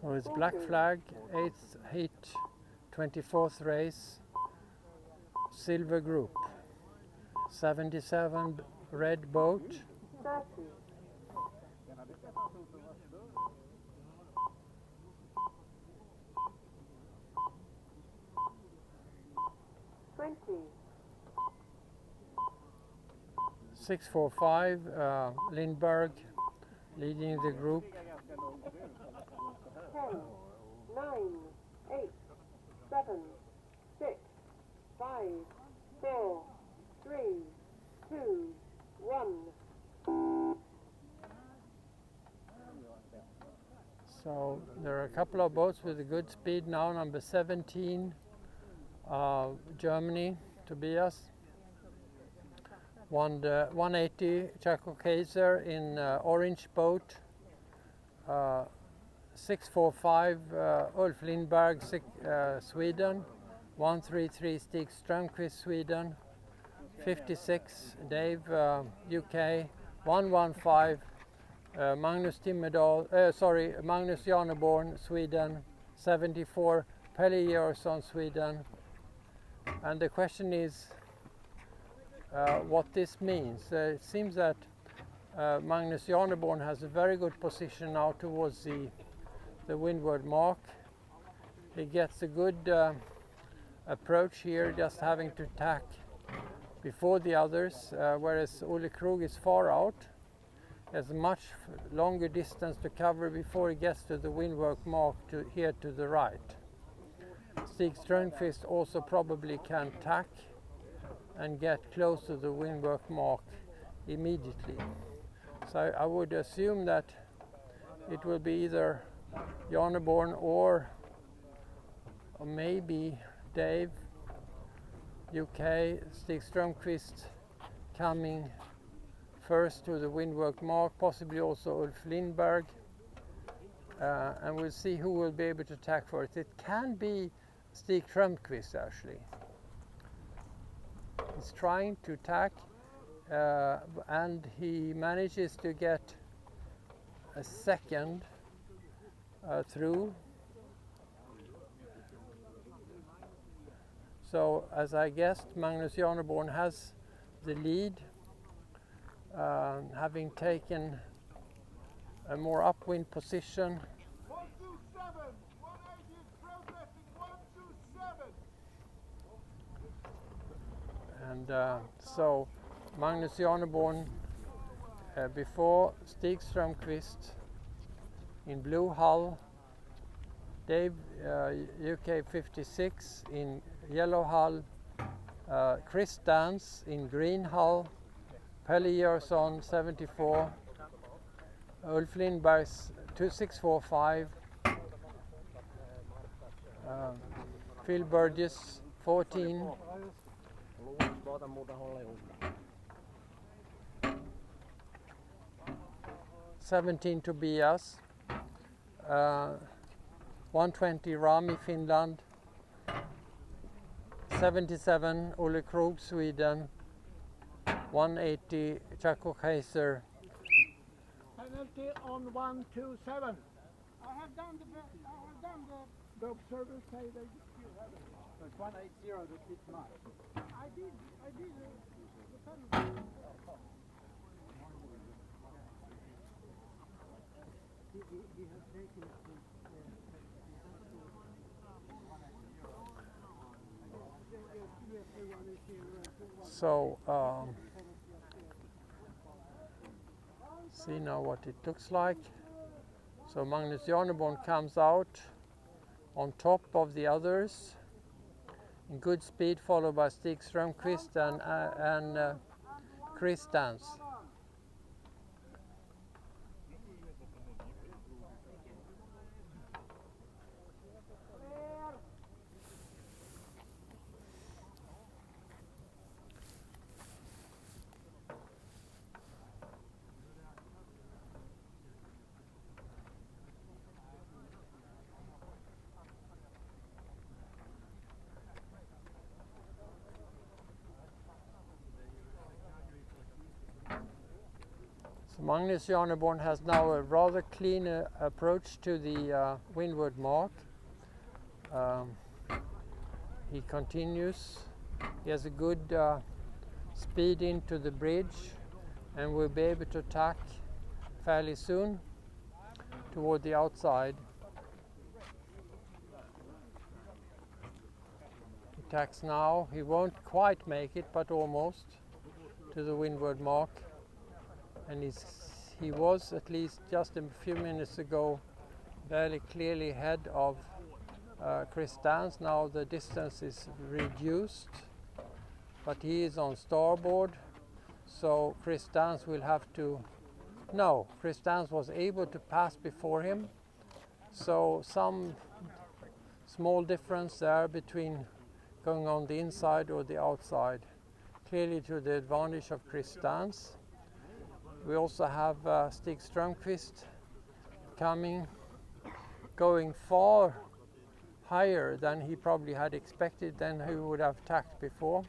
Oh, it's black flag, 8th heat, 24th race, silver group, 77 red boat, 30, 20, 645 Lindbergh leading the group, 10, 9, 8, 7, 6, 5, 4, 3, 2, 1. So there are a couple of boats with a good speed now. Number 17, Germany, Tobias. Won the 180 Chaco Kaiser in orange boat. 645 Ulf Lindberg, Sweden. 133 Stig Strömquist, Sweden. 56 Dave, UK. 115 Magnus Magnus Janeborn, Sweden. 74 Pelle Georgsson, Sweden. And the question is what this means. It seems that Magnus Janeborn has a very good position now towards the windward mark. He gets a good approach here, just having to tack before the others, whereas Ole Krug is far out. Has a much longer distance to cover before he gets to the windward mark here to the right. Stig Strömquist also probably can tack and get close to the windward mark immediately. So I would assume that it will be either Janeborn or maybe Dave, UK, Stig Strömquist coming first to the windward mark, possibly also Ulf Lindberg, and we'll see who will be able to tack for it. It can be Stig Strömquist actually. He's trying to tack and he manages to get a second through. So as I guessed, Magnus Janeborn has the lead, having taken a more upwind position. 127, 180 is progressing, 127. And so Magnus Janeborn before Stig Strömquist in blue hull, Dave UK 56 in yellow hull, Chris Dance in green hull, Pelle Georgsson 74, Ulf Lindbergs 2645, Phil Burgess 14, 17 Tobias, 120 Rami, Finland, 77 Ole Krug, Sweden, 180 Chaco Kaiser. Penalty on 127. I have done the observers say they still have it. It's 180 that hit much. I did the penalty. He has taken it to So see now what it looks like. So Magnus Janeborn comes out on top of the others in good speed, followed by Stig Strömquist and Chris Dance. So Magnus Janeborn has now a rather clean approach to the windward mark. He continues. He has a good speed into the bridge and will be able to tack fairly soon toward the outside. He tacks now. He won't quite make it, but almost to the windward mark. And he was, at least just a few minutes ago, fairly clearly ahead of Chris Dance. Now the distance is reduced, but he is on starboard, so Chris Dance will have to... No, Chris Dance was able to pass before him, so some small difference there between going on the inside or the outside, clearly to the advantage of Chris Dance. We also have Stig Strömqvist going far higher than he probably had expected, than he would have tacked before.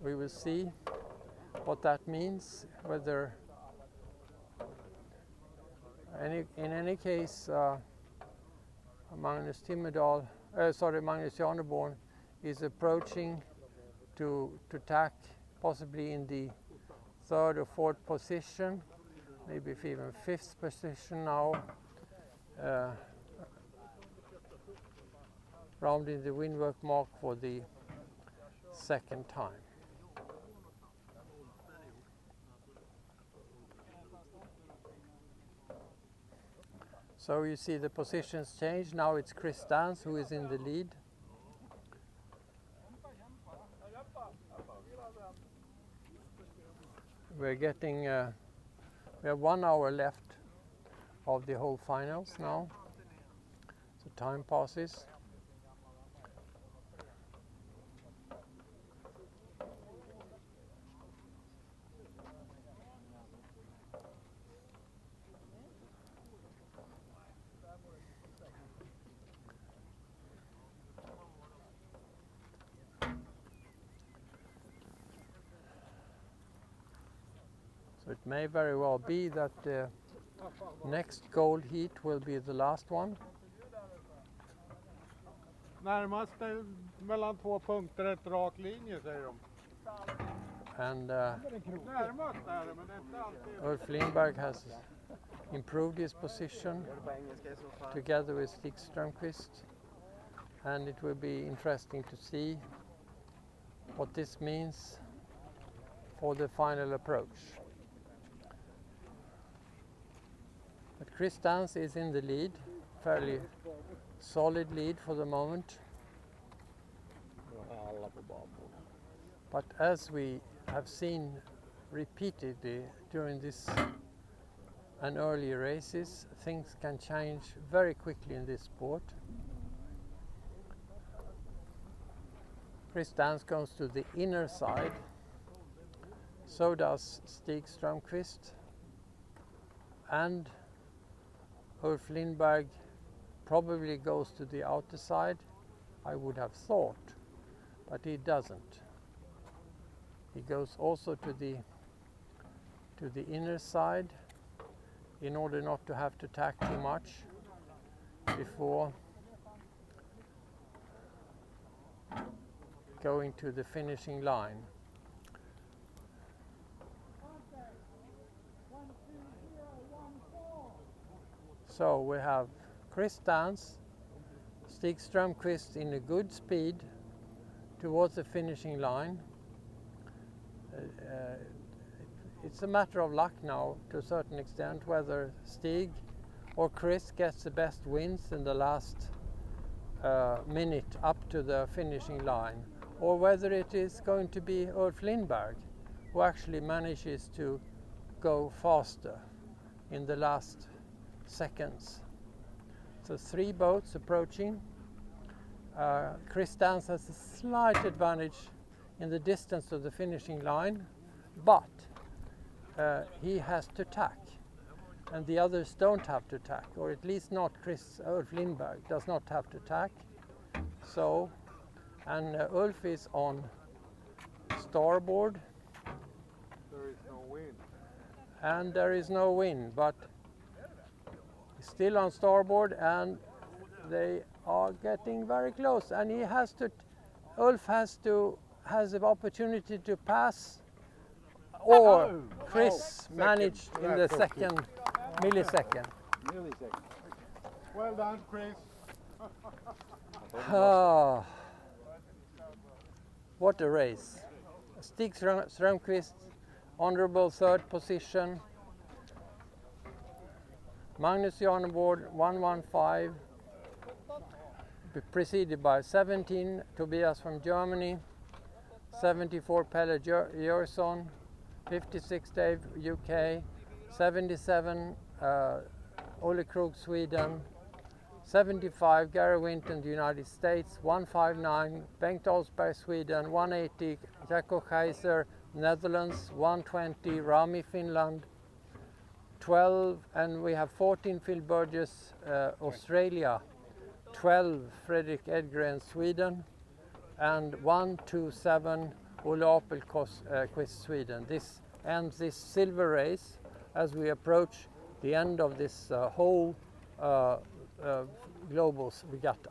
We will see what that means, whether in any case Magnus Janeborn is approaching to tack possibly in the third or fourth position, maybe even fifth position now, rounding the windward mark for the second time. So you see the positions change. Now it's Chris Dance who is in the lead. We're getting, we have 1 hour left of the whole finals now. So time passes. So it may very well be that the next gold heat will be the last one. Närmast är mellan 2 punkter ett rak linje, säger de. And Närmast är det, men det är inte alltid. Ulf Lindberg has improved his position together with Stig Strömqvist, and it will be interesting to see what this means for the final approach. But Chris Dance is in the lead, fairly solid lead for the moment. But as we have seen repeatedly during this and earlier races, things can change very quickly in this sport. Chris Dance goes to the inner side, so does Stig Strömqvist, and Ulf Lindberg probably goes to the outer side, I would have thought, but he doesn't. He goes also to the inner side in order not to have to tack too much before going to the finishing line. So we have Chris Dance, Stig Strömqvist in a good speed towards the finishing line. It's a matter of luck now to a certain extent whether Stig or Chris gets the best wins in the last minute up to the finishing line, or whether it is going to be Ulf Lindberg who actually manages to go faster in the last seconds. So 3 boats approaching. Chris Dance has a slight advantage in the distance to the finishing line, but he has to tack, and the others don't have to tack, or at least not Ulf Lindberg does not have to tack. So, and Ulf is on starboard. There is no wind. and there is no wind, but still on starboard, and they are getting very close, and Ulf has the opportunity to pass, or Chris managed in the second millisecond. Well done, Chris. What a race. Stig Strömquist, honorable third position. Magnus Janeboard 115, preceded by 17 Tobias from Germany, 74 Pelle Jörsson, 56 Dave UK, 77 Olle Krog Sweden, 75 Gary Winton United States, 159 Bengt Olsberg Sweden, 180 Jacko Kaiser Netherlands, 120 Rami Finland, 12, and we have 14 Phil Burgess Australia, 12 Fredrik Edgren Sweden, and 127 Olle Apelquist Sweden. This ends this silver race as we approach the end of this whole global regatta.